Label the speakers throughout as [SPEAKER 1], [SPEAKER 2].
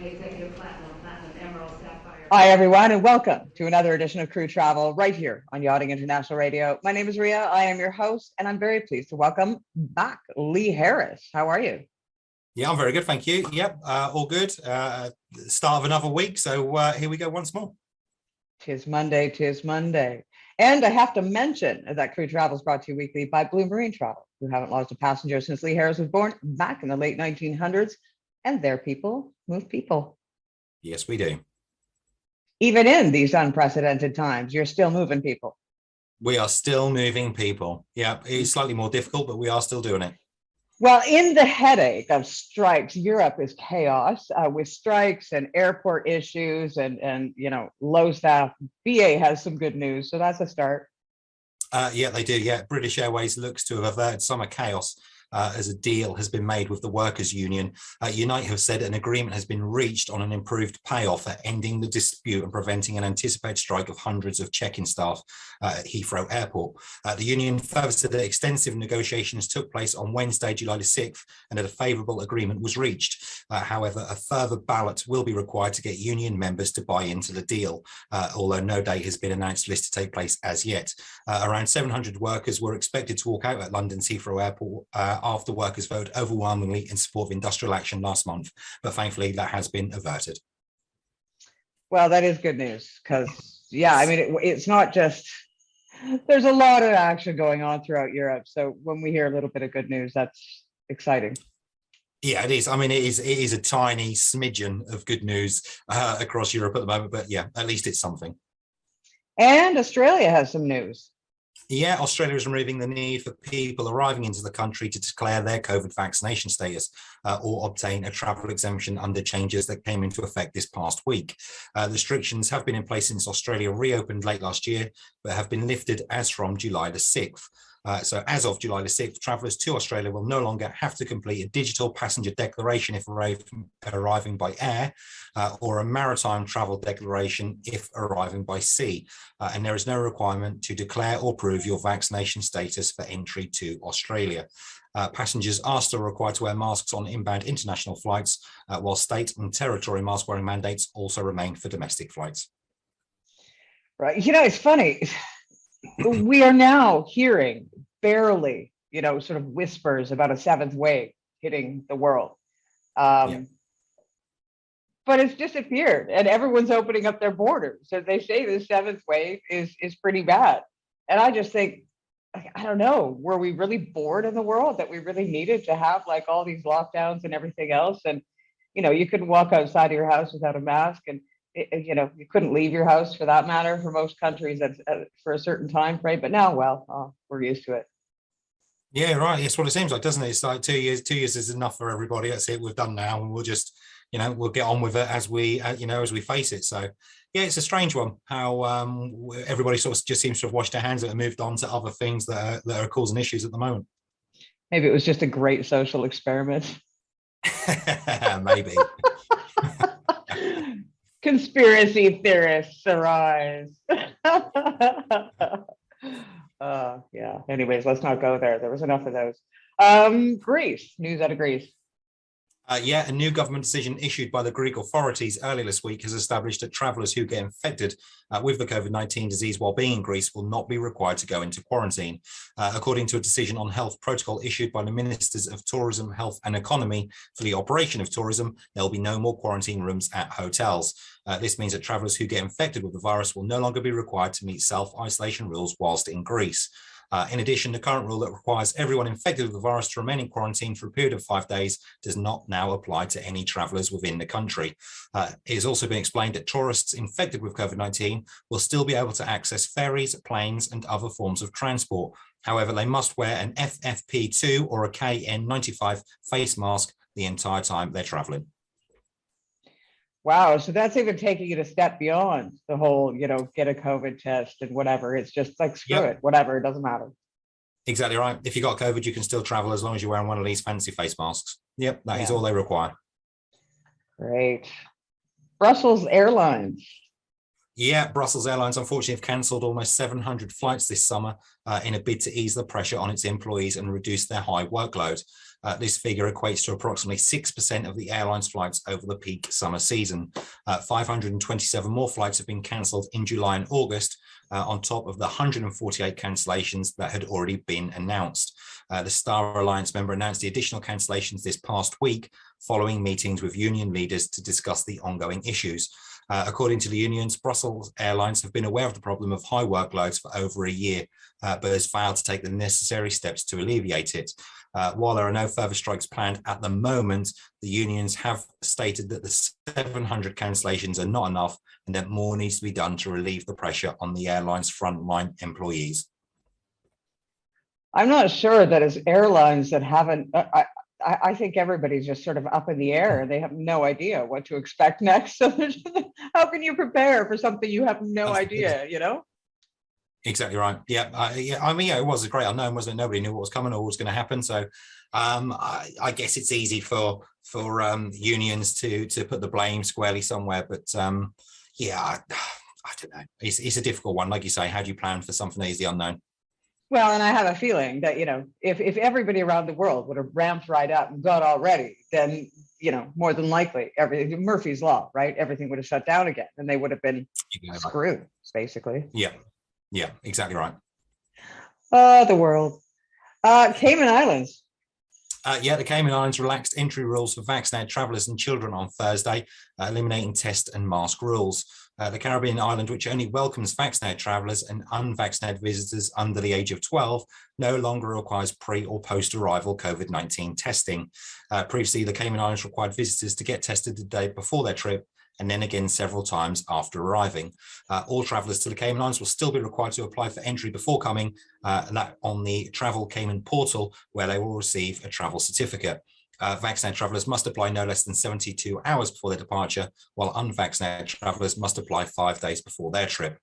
[SPEAKER 1] Executive Platinum, Emerald, Sapphire.
[SPEAKER 2] Hi, everyone, and welcome to another edition of Crew Travel right here on Yachting International Radio. My name is Ria. I am your host, and I'm very pleased to welcome back Lee Harris. How are you?
[SPEAKER 3] Yeah, I'm very good. Thank you. Yep, all good. Start of another week. So here we go once more.
[SPEAKER 2] Tis Monday, tis Monday. And I have to mention that Crew Travel is brought to you weekly by Blue Marine Travel, who haven't lost a passenger since Lee Harris was born back in the late 1900s. And their people move people.
[SPEAKER 3] Yes, we do.
[SPEAKER 2] Even in these unprecedented times, you're still moving people.
[SPEAKER 3] We are still moving people. Yeah, it's slightly more difficult, but we are still doing it.
[SPEAKER 2] Well, in the headache of strikes, Europe is chaos with strikes and airport issues and low staff. BA has some good news, so that's a start.
[SPEAKER 3] Yeah, they do. Yeah, British Airways looks to have averted summer chaos as a deal has been made with the workers' union. Unite have said an agreement has been reached on an improved payoff for ending the dispute and preventing an anticipated strike of hundreds of check-in staff at Heathrow Airport. The union further said that extensive negotiations took place on Wednesday, July the 6th, and that a favourable agreement was reached. However, a further ballot will be required to get union members to buy into the deal, although no date has been announced for this to take place as yet. Around 700 workers were expected to walk out at London's Heathrow Airport after workers voted overwhelmingly in support of industrial action last month, but thankfully that has been averted.
[SPEAKER 2] Well, that is good news because, yeah, I mean, it's not just, there's a lot of action going on throughout Europe. So when we hear a little bit of good news, that's exciting.
[SPEAKER 3] Yeah, it is. I mean, it is a tiny smidgen of good news across Europe at the moment, but yeah, at least it's something.
[SPEAKER 2] And Australia has some news.
[SPEAKER 3] Yeah, Australia is removing the need for people arriving into the country to declare their COVID vaccination status or obtain a travel exemption under changes that came into effect this past week. The restrictions have been in place since Australia reopened late last year, but have been lifted as from July the 6th. So as of July the 6th, travellers to Australia will no longer have to complete a digital passenger declaration if arriving by air or a maritime travel declaration if arriving by sea. And there is no requirement to declare or prove your vaccination status for entry to Australia. Passengers are still required to wear masks on inbound international flights, while state and territory mask wearing mandates also remain for domestic flights.
[SPEAKER 2] Right. You know, it's funny. We are now hearing barely, sort of whispers about a seventh wave hitting the world. But it's disappeared and everyone's opening up their borders. So they say the seventh wave is pretty bad. And I just think, I don't know, were we really bored in the world that we really needed to have like all these lockdowns and everything else? And, you couldn't walk outside of your house without a mask, and you couldn't leave your house for that matter for most countries for a certain time frame. But now, well, we're used to it.
[SPEAKER 3] Yeah, right. It's what it seems like, doesn't it? It's like 2 years. 2 years is enough for everybody. That's it. We've done now, and we'll just, we'll get on with it as we, as we face it. So, yeah, it's a strange one. How everybody sort of just seems to have washed their hands of it and moved on to other things that are causing issues at the moment.
[SPEAKER 2] Maybe it was just a great social experiment.
[SPEAKER 3] Maybe.
[SPEAKER 2] Conspiracy theorists arise. Yeah. Anyways, let's not go there. There was enough of those. Greece, news out of Greece.
[SPEAKER 3] Yeah, a new government decision issued by the Greek authorities earlier this week has established that travellers who get infected with the COVID-19 disease while being in Greece will not be required to go into quarantine. According to a decision on health protocol issued by the Ministers of Tourism, Health and Economy for the operation of tourism, there will be no more quarantine rooms at hotels. This means that travellers who get infected with the virus will no longer be required to meet self-isolation rules whilst in Greece. In addition, the current rule that requires everyone infected with the virus to remain in quarantine for a period of 5 days does not now apply to any travellers within the country. It has also been explained that tourists infected with COVID-19 will still be able to access ferries, planes, and other forms of transport. However, they must wear an FFP2 or a KN95 face mask the entire time they're travelling.
[SPEAKER 2] Wow, so that's even taking it a step beyond the whole, get a COVID test and whatever. It's just like, screw it, whatever, it doesn't matter.
[SPEAKER 3] Exactly right. If you got COVID, you can still travel as long as you're wearing one of these fancy face masks. Yep, that is all they require.
[SPEAKER 2] Great. Brussels Airlines.
[SPEAKER 3] Yeah, Brussels Airlines unfortunately have cancelled almost 700 flights this summer in a bid to ease the pressure on its employees and reduce their high workload. This figure equates to approximately 6% of the airline's flights over the peak summer season. 527 more flights have been cancelled in July and August, on top of the 148 cancellations that had already been announced. The Star Alliance member announced the additional cancellations this past week following meetings with union leaders to discuss the ongoing issues. According to the unions, Brussels Airlines have been aware of the problem of high workloads for over a year, but has failed to take the necessary steps to alleviate it. While there are no further strikes planned at the moment, the unions have stated that the 700 cancellations are not enough and that more needs to be done to relieve the pressure on the airline's frontline employees.
[SPEAKER 2] I'm not sure that as airlines that haven't, I think everybody's just sort of up in the air. They have no idea what to expect next. So how can you prepare for something you have no idea, you know?
[SPEAKER 3] Exactly right. Yeah. I mean, yeah, it was a great unknown, wasn't it? Nobody knew what was coming or what was going to happen. So I guess it's easy for unions to put the blame squarely somewhere. But yeah, I don't know. It's a difficult one. Like you say, how do you plan for something that is the unknown?
[SPEAKER 2] Well, and I have a feeling that, you know, if everybody around the world would have ramped right up and got all ready, then, you know, more than likely, everything, Murphy's Law, right? Everything would have shut down again and they would have been screwed, basically.
[SPEAKER 3] Yeah. Yeah, exactly right.
[SPEAKER 2] The world. Cayman Islands.
[SPEAKER 3] Yeah, the Cayman Islands relaxed entry rules for vaccinated travellers and children on Thursday, eliminating test and mask rules. The Caribbean island, which only welcomes vaccinated travellers and unvaccinated visitors under the age of 12, no longer requires pre or post-arrival COVID-19 testing. Previously, the Cayman Islands required visitors to get tested the day before their trip and then again several times after arriving. All travellers to the Cayman Islands will still be required to apply for entry before coming, and that on the Travel Cayman portal, where they will receive a travel certificate. Vaccinated travellers must apply no less than 72 hours before their departure, while unvaccinated travellers must apply 5 days before their trip.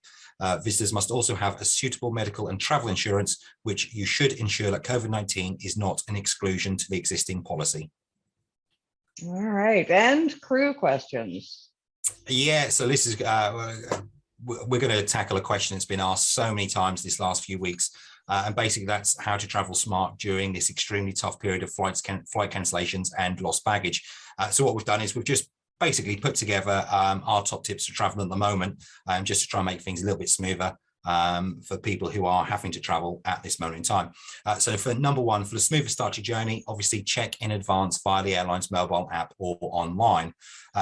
[SPEAKER 3] Visitors must also have a suitable medical and travel insurance, which you should ensure that COVID-19 is not an exclusion to the existing policy.
[SPEAKER 2] All right, and crew questions.
[SPEAKER 3] Yeah, so this is we're going to tackle a question that's been asked so many times this last few weeks, and basically that's how to travel smart during this extremely tough period of flight cancellations and lost baggage. So what we've done is we've just basically put together our top tips for travel at the moment, just to try and make things a little bit smoother for people who are having to travel at this moment in time. So for number one, for the smoother start to your journey, obviously check in advance via the airline's mobile app or online.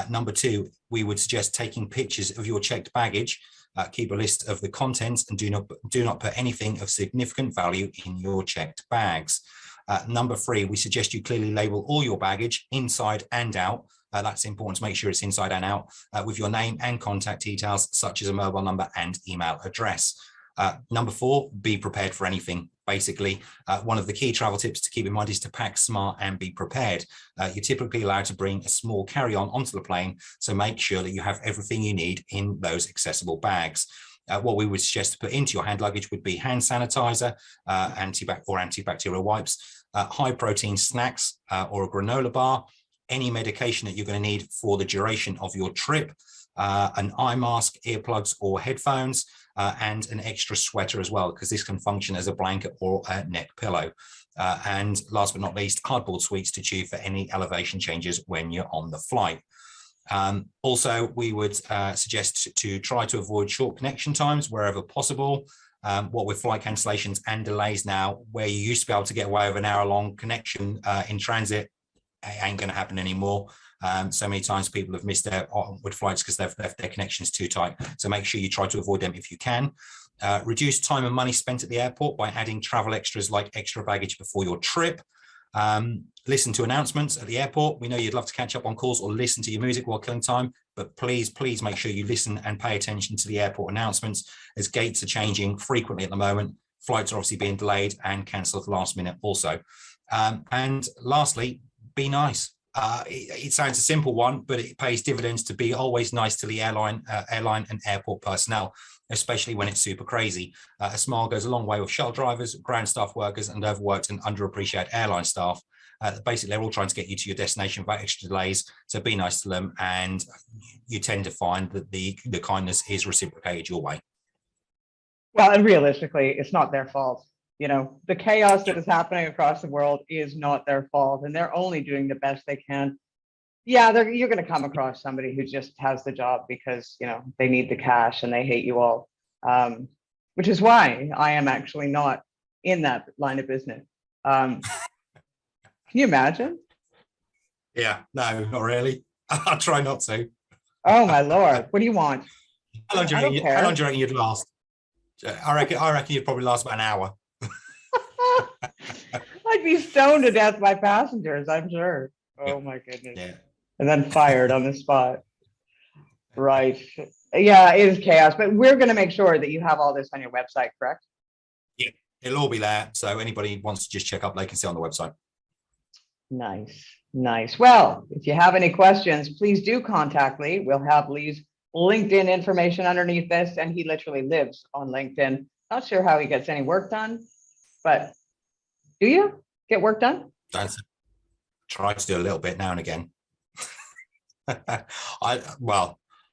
[SPEAKER 3] Number two, we would suggest taking pictures of your checked baggage. Keep a list of the contents and do not put anything of significant value in your checked bags. Number three, we suggest you clearly label all your baggage inside and out. That's important to make sure it's inside and out, with your name and contact details, such as a mobile number and email address. Number four, be prepared for anything. Basically, one of the key travel tips to keep in mind is to pack smart and be prepared. You're typically allowed to bring a small carry-on onto the plane, so make sure that you have everything you need in those accessible bags. What we would suggest to put into your hand luggage would be hand sanitizer, antibacterial wipes, high-protein snacks or a granola bar, any medication that you're going to need for the duration of your trip, an eye mask, earplugs or headphones, and an extra sweater as well, because this can function as a blanket or a neck pillow. And last but not least, cardboard sweets to chew for any elevation changes when you're on the flight. Also, we would suggest to try to avoid short connection times wherever possible. What with flight cancellations and delays now, where you used to be able to get away with an hour-long connection in transit, it ain't going to happen anymore. So many times people have missed their onward flights because they've left their connections too tight. So make sure you try to avoid them if you can. Reduce time and money spent at the airport by adding travel extras like extra baggage before your trip. Listen to announcements at the airport. We know you'd love to catch up on calls or listen to your music while killing time, but please make sure you listen and pay attention to the airport announcements, as gates are changing frequently at the moment. Flights are obviously being delayed and cancelled last minute also. And lastly, be nice. It sounds a simple one, but it pays dividends to be always nice to the airline and airport personnel, especially when it's super crazy. A smile goes a long way with shuttle drivers, ground staff workers, and overworked and underappreciated airline staff. Basically, they're all trying to get you to your destination without extra delays, so be nice to them, and you tend to find that the kindness is reciprocated your way.
[SPEAKER 2] Well, and realistically, it's not their fault. You know, the chaos that is happening across the world is not their fault, and they're only doing the best they can. Yeah, you're going to come across somebody who just has the job because, you know, they need the cash and they hate you all, which is why I am actually not in that line of business. Can you imagine?
[SPEAKER 3] Yeah, no, not really. I'll try not to.
[SPEAKER 2] Oh my Lord, what do you want?
[SPEAKER 3] How long do
[SPEAKER 2] I
[SPEAKER 3] you
[SPEAKER 2] don't
[SPEAKER 3] reckon,
[SPEAKER 2] care.
[SPEAKER 3] how long do you reckon you'd last? I reckon you'd probably last about an hour.
[SPEAKER 2] I'd be stoned to death by passengers, I'm sure. Oh my goodness.
[SPEAKER 3] Yeah.
[SPEAKER 2] And then fired on the spot. Right. Yeah, it is chaos, but we're going to make sure that you have all this on your website, correct?
[SPEAKER 3] Yeah, it'll all be there. So anybody wants to just check up, they can see on the website.
[SPEAKER 2] Nice, nice. Well, if you have any questions, please do contact Lee. We'll have Lee's LinkedIn information underneath this, and he literally lives on LinkedIn. Not sure how he gets any work done, but do you get work done?
[SPEAKER 3] I try to do a little bit now and again. I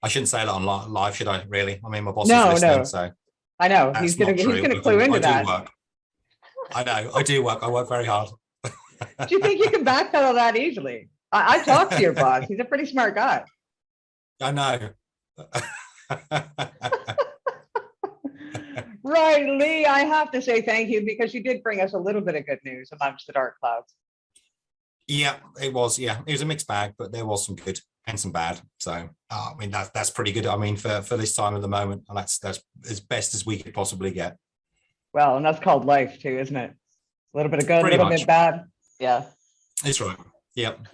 [SPEAKER 3] shouldn't say that on live, should I? Really? I mean, my boss is listening,
[SPEAKER 2] no.
[SPEAKER 3] so
[SPEAKER 2] I know he's gonna clue into that.
[SPEAKER 3] Work. I know, I do work. I work very hard.
[SPEAKER 2] Do you think you can backpedal that easily? I talked to your boss. He's a pretty smart guy.
[SPEAKER 3] I know.
[SPEAKER 2] Right, Lee, I have to say thank you because you did bring us a little bit of good news amongst the dark clouds.
[SPEAKER 3] Yeah, it was. Yeah, it was a mixed bag, but there was some good and some bad. So, I mean, that's pretty good. I mean, for this time of the moment, and that's as best as we could possibly get.
[SPEAKER 2] Well, and that's called life too, isn't it? A little bit of good, a
[SPEAKER 3] Pretty
[SPEAKER 2] little
[SPEAKER 3] much.
[SPEAKER 2] bit bad. Yeah.
[SPEAKER 3] That's right. Yep.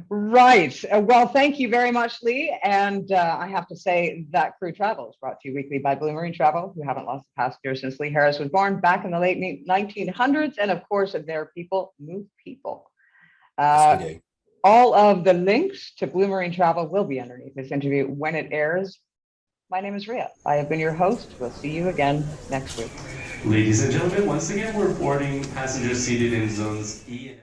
[SPEAKER 2] Right. Well, thank you very much, Lee. And I have to say that Crew Travel is brought to you weekly by Blue Marine Travel, who haven't lost a passenger since Lee Harris was born back in the late 1900s. And of course, their people move people.
[SPEAKER 3] Yes, we do.
[SPEAKER 2] All of the links to Blue Marine Travel will be underneath this interview when it airs. My name is Rhea. I have been your host. We'll see you again next week.
[SPEAKER 4] Ladies and gentlemen, once again, we're boarding passengers seated in zones E and